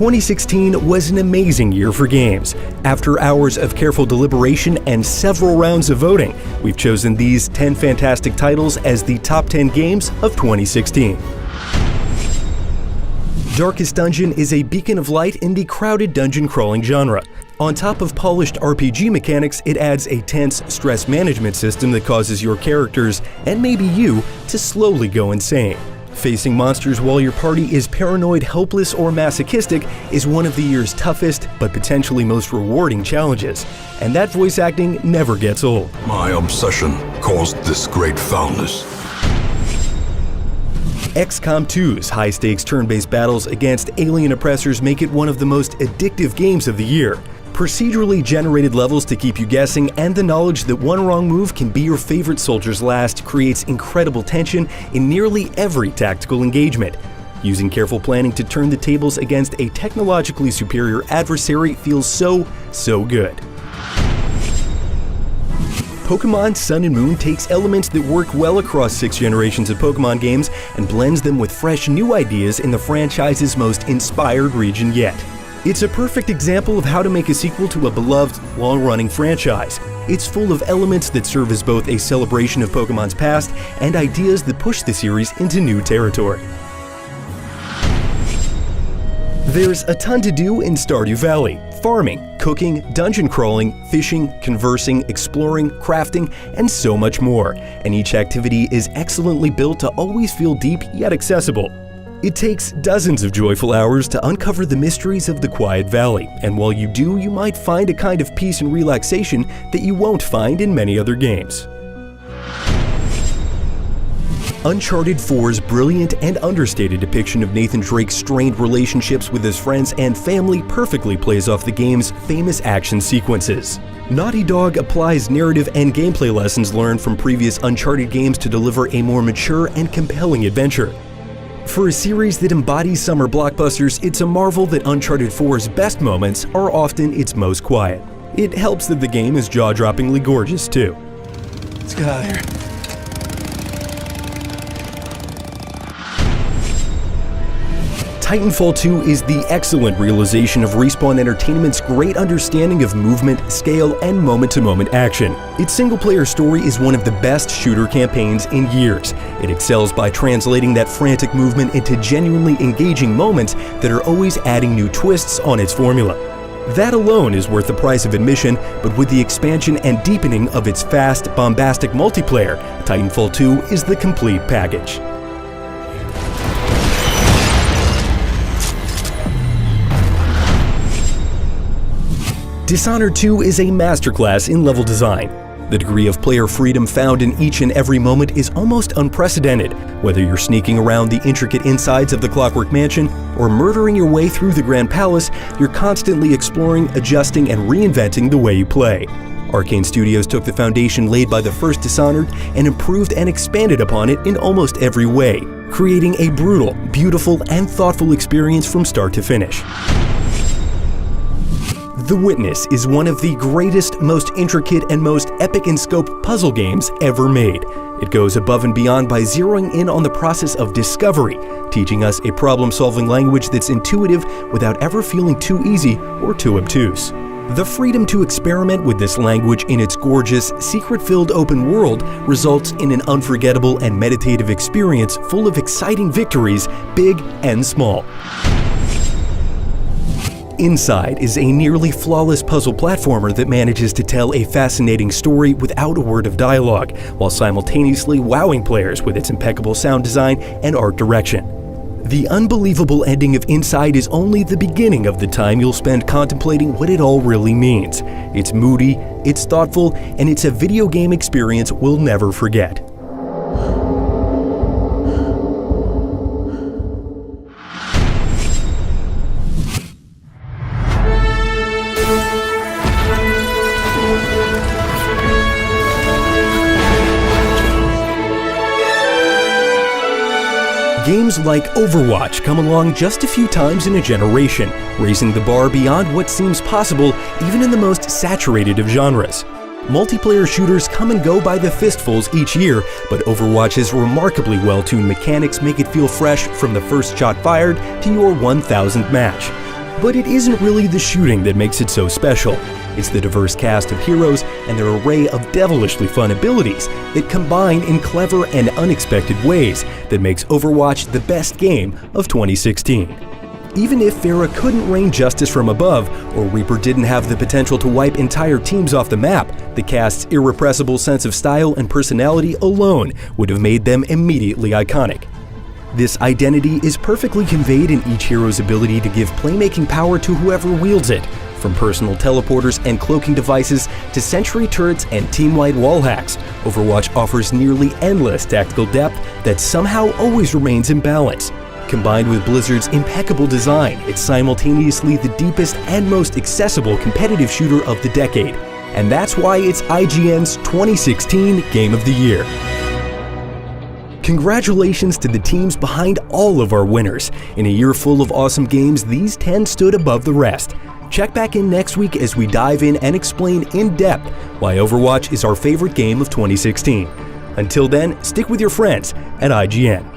2016 was an amazing year for games. After hours of careful deliberation and several rounds of voting, we've chosen these 10 fantastic titles as the top 10 games of 2016. Darkest Dungeon is a beacon of light in the crowded dungeon crawling genre. On top of polished RPG mechanics, it adds a tense stress management system that causes your characters, and maybe you, to slowly go insane. Facing monsters while your party is paranoid, helpless, or masochistic is one of the year's toughest, but potentially most rewarding challenges. And that voice acting never gets old. My obsession caused this great foulness. XCOM 2's high-stakes turn-based battles against alien oppressors make it one of the most addictive games of the year. Procedurally generated levels to keep you guessing, and the knowledge that one wrong move can be your favorite soldier's last creates incredible tension in nearly every tactical engagement. Using careful planning to turn the tables against a technologically superior adversary feels so good. Pokémon Sun and Moon takes elements that work well across 6 generations of Pokémon games and blends them with fresh new ideas in the franchise's most inspired region yet. It's a perfect example of how to make a sequel to a beloved, long-running franchise. It's full of elements that serve as both a celebration of Pokémon's past and ideas that push the series into new territory. There's a ton to do in Stardew Valley. Farming, cooking, dungeon crawling, fishing, conversing, exploring, crafting, and so much more. And each activity is excellently built to always feel deep yet accessible. It takes dozens of joyful hours to uncover the mysteries of the Quiet Valley, and while you do, you might find a kind of peace and relaxation that you won't find in many other games. Uncharted 4's brilliant and understated depiction of Nathan Drake's strained relationships with his friends and family perfectly plays off the game's famous action sequences. Naughty Dog applies narrative and gameplay lessons learned from previous Uncharted games to deliver a more mature and compelling adventure. For a series that embodies summer blockbusters, it's a marvel that Uncharted 4's best moments are often its most quiet. It helps that the game is jaw-droppingly gorgeous, too. Let's get out of here. Titanfall 2 is the excellent realization of Respawn Entertainment's great understanding of movement, scale, and moment-to-moment action. Its single-player story is one of the best shooter campaigns in years. It excels by translating that frantic movement into genuinely engaging moments that are always adding new twists on its formula. That alone is worth the price of admission, but with the expansion and deepening of its fast, bombastic multiplayer, Titanfall 2 is the complete package. Dishonored 2 is a masterclass in level design. The degree of player freedom found in each and every moment is almost unprecedented. Whether you're sneaking around the intricate insides of the Clockwork Mansion or murdering your way through the Grand Palace, you're constantly exploring, adjusting, and reinventing the way you play. Arcane Studios took the foundation laid by the first Dishonored and improved and expanded upon it in almost every way, creating a brutal, beautiful, and thoughtful experience from start to finish. The Witness is one of the greatest, most intricate, and most epic in scope puzzle games ever made. It goes above and beyond by zeroing in on the process of discovery, teaching us a problem-solving language that's intuitive without ever feeling too easy or too obtuse. The freedom to experiment with this language in its gorgeous, secret-filled open world results in an unforgettable and meditative experience full of exciting victories, big and small. Inside is a nearly flawless puzzle platformer that manages to tell a fascinating story without a word of dialogue, while simultaneously wowing players with its impeccable sound design and art direction. The unbelievable ending of Inside is only the beginning of the time you'll spend contemplating what it all really means. It's moody, it's thoughtful, and it's a video game experience we'll never forget. Games like Overwatch come along just a few times in a generation, raising the bar beyond what seems possible even in the most saturated of genres. Multiplayer shooters come and go by the fistfuls each year, but Overwatch's remarkably well-tuned mechanics make it feel fresh from the first shot fired to your 1000th match. But it isn't really the shooting that makes it so special. It's the diverse cast of heroes and their array of devilishly fun abilities that combine in clever and unexpected ways that makes Overwatch the best game of 2016. Even if Pharah couldn't rain justice from above, or Reaper didn't have the potential to wipe entire teams off the map, the cast's irrepressible sense of style and personality alone would have made them immediately iconic. This identity is perfectly conveyed in each hero's ability to give playmaking power to whoever wields it, from personal teleporters and cloaking devices to sentry turrets and team-wide wall hacks. Overwatch offers nearly endless tactical depth that somehow always remains in balance. Combined with Blizzard's impeccable design, it's simultaneously the deepest and most accessible competitive shooter of the decade. And that's why it's IGN's 2016 Game of the Year. Congratulations to the teams behind all of our winners. In a year full of awesome games, these 10 stood above the rest. Check back in next week as we dive in and explain in depth why Overwatch is our favorite game of 2016. Until then, stick with your friends at IGN.